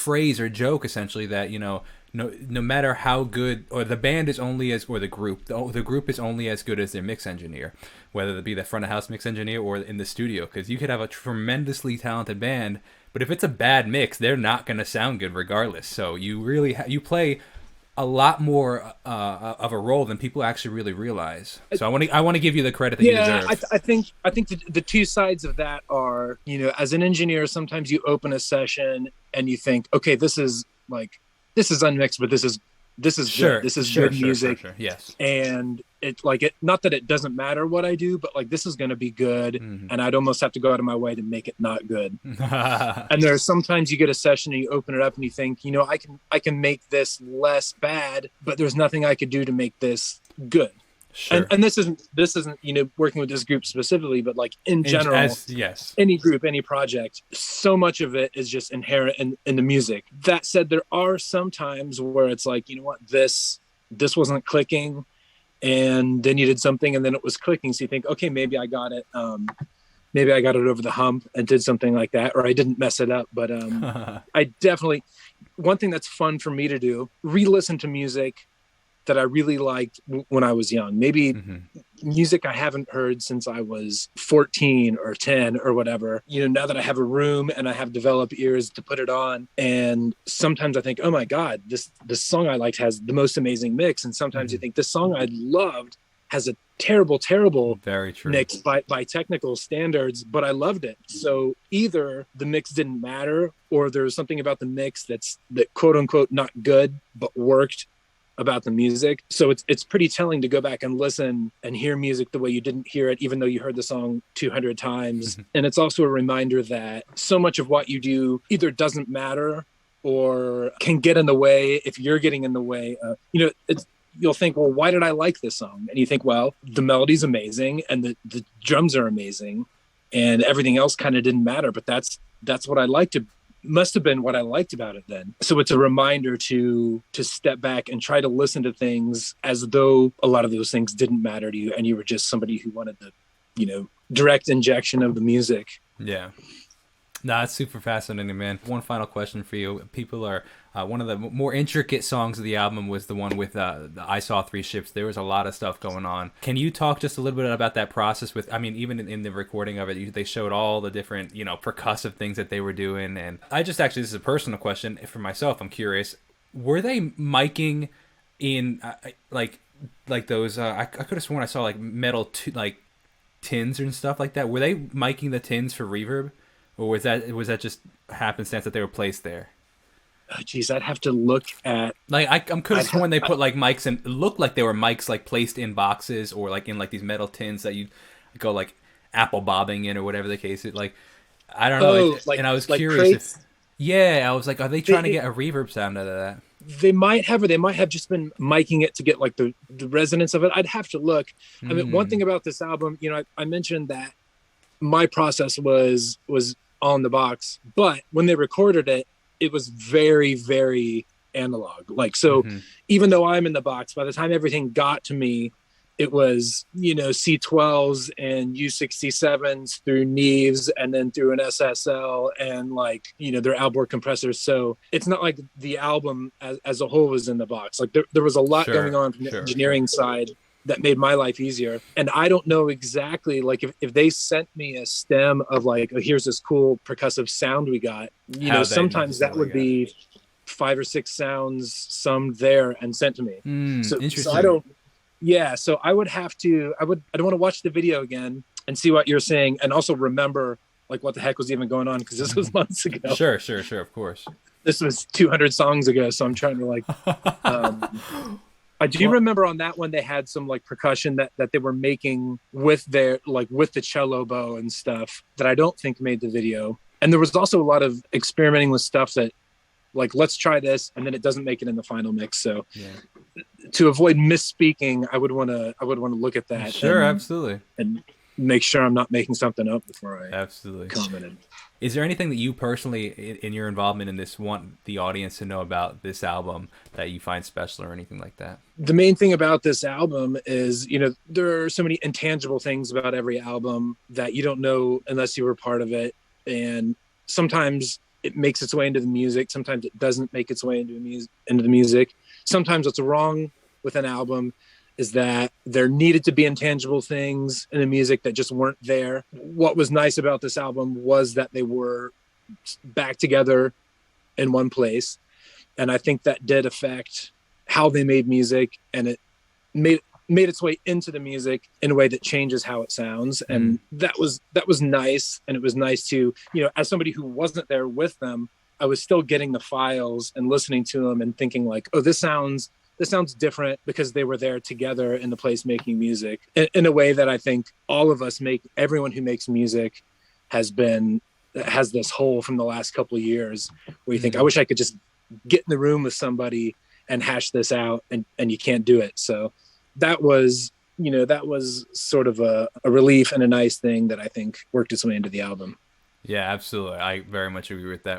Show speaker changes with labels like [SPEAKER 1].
[SPEAKER 1] phrase or joke essentially that, you know, no matter how good, or the band is only as, or the group is only as good as their mix engineer, whether it be the front of house mix engineer or in the studio, because you could have a tremendously talented band, but if it's a bad mix, they're not going to sound good regardless. So you really you play a lot more of a role than people actually really realize. So I want to give you the credit that you deserve.
[SPEAKER 2] I think the two sides of that are, you know, as an engineer, sometimes you open a session and you think, okay, this is unmixed, but this is good. This is good music.
[SPEAKER 1] Sure. Yes.
[SPEAKER 2] And it's like, it, not that it doesn't matter what I do, but like, this is going to be good. And I'd almost have to go out of my way to make it not good. And there's sometimes you get a session and you open it up and you think, you know, I can make this less bad, but there's nothing I could do to make this good.
[SPEAKER 1] Sure.
[SPEAKER 2] And this isn't, you know, working with this group specifically, but like in general,
[SPEAKER 1] yes,
[SPEAKER 2] any group, any project, so much of it is just inherent in the music. That said, there are some times where it's like, you know what, this wasn't clicking, and then you did something and then it was clicking. So you think, okay, maybe I got it. Maybe I got it over the hump and did something like that, or I didn't mess it up. But I definitely, one thing that's fun for me to do, re-listen to music that I really liked when I was young. Maybe music I haven't heard since I was 14 or 10 or whatever. You know, now that I have a room and I have developed ears to put it on, and sometimes I think, oh my God, this song I liked has the most amazing mix. And sometimes you think this song I loved has a terrible
[SPEAKER 1] very true
[SPEAKER 2] mix by technical standards, but I loved it. So either the mix didn't matter, or there's something about the mix that quote unquote not good, but worked about the music. So it's pretty telling to go back and listen and hear music the way you didn't hear it, even though you heard the song 200 times. And it's also a reminder that so much of what you do either doesn't matter or can get in the way if you're getting in the way. You know, you'll think, well, why did I like this song? And you think, well, the melody's amazing and the drums are amazing and everything else kind of didn't matter, but that's what I liked. Must have been what I liked about it then. So it's a reminder to step back and try to listen to things as though a lot of those things didn't matter to you and you were just somebody who wanted the, you know, direct injection of the music.
[SPEAKER 1] Yeah. No, it's super fascinating, man. One final question for you. People are, one of the more intricate songs of the album was the one with the I Saw Three Ships. There was a lot of stuff going on. Can you talk just a little bit about that process with, I mean, even in the recording of it, they showed all the different, you know, percussive things that they were doing. And I just actually, this is a personal question for myself. I'm curious, were they miking in like those, I could have sworn I saw like metal, like tins and stuff like that. Were they miking the tins for reverb? Or was that just happenstance that they were placed there?
[SPEAKER 2] Oh, geez, I'd have to look at.
[SPEAKER 1] Like I'm could have sworn they put like mics and it looked like they were mics like placed in boxes or like in like these metal tins that you go like apple bobbing in or whatever the case is. Like I don't know. And I was curious I was like, are they trying to get a reverb sound out of that?
[SPEAKER 2] They might have, or they might have just been miking it to get like the resonance of it. I'd have to look. I mean, one thing about this album, you know, I mentioned that my process was on the box, but when they recorded it, it was very, very analog. Like, so even though I'm in the box, by the time everything got to me, it was, you know, C12s and U67s through Neves and then through an SSL and like, you know, their outboard compressors. So it's not like the album as a whole was in the box. Like there was a lot going on from the engineering side that made my life easier. And I don't know exactly, like if they sent me a stem of like, oh, here's this cool percussive sound we got, you know, sometimes that would be 5 or 6 sounds summed there and sent to me. So I don't, so I would have to, I don't want to watch the video again and see what you're saying. And also remember like what the heck was even going on. Cause this was months ago.
[SPEAKER 1] Sure. Of course.
[SPEAKER 2] This was 200 songs ago. So I'm trying to like, I do remember on that one, they had some like percussion that they were making with their, like with the cello bow and stuff that I don't think made the video. And there was also a lot of experimenting with stuff that like, let's try this. And then it doesn't make it in the final mix. So to avoid misspeaking, I would want to look at that.
[SPEAKER 1] Sure. Absolutely.
[SPEAKER 2] And make sure I'm not making something up before I commented.
[SPEAKER 1] Is there anything that you personally, in your involvement in this, want the audience to know about this album that you find special or anything like that?
[SPEAKER 2] The main thing about this album is, you know, there are so many intangible things about every album that you don't know unless you were part of it. And sometimes it makes its way into the music. Sometimes it doesn't make its way into the music. Sometimes what's wrong with an album is that there needed to be intangible things in the music that just weren't there. What was nice about this album was that they were back together in one place. And I think that did affect how they made music, and it made its way into the music in a way that changes how it sounds. And that was nice. And it was nice to, you know, as somebody who wasn't there with them, I was still getting the files and listening to them and thinking like, oh, this sounds different because they were there together in the place making music in a way that I think all of us everyone who makes music has this hole from the last couple of years where you think, I wish I could just get in the room with somebody and hash this out, and you can't do it. So that was sort of a relief and a nice thing that I think worked its way into the album.
[SPEAKER 1] Yeah, absolutely. I very much agree with that.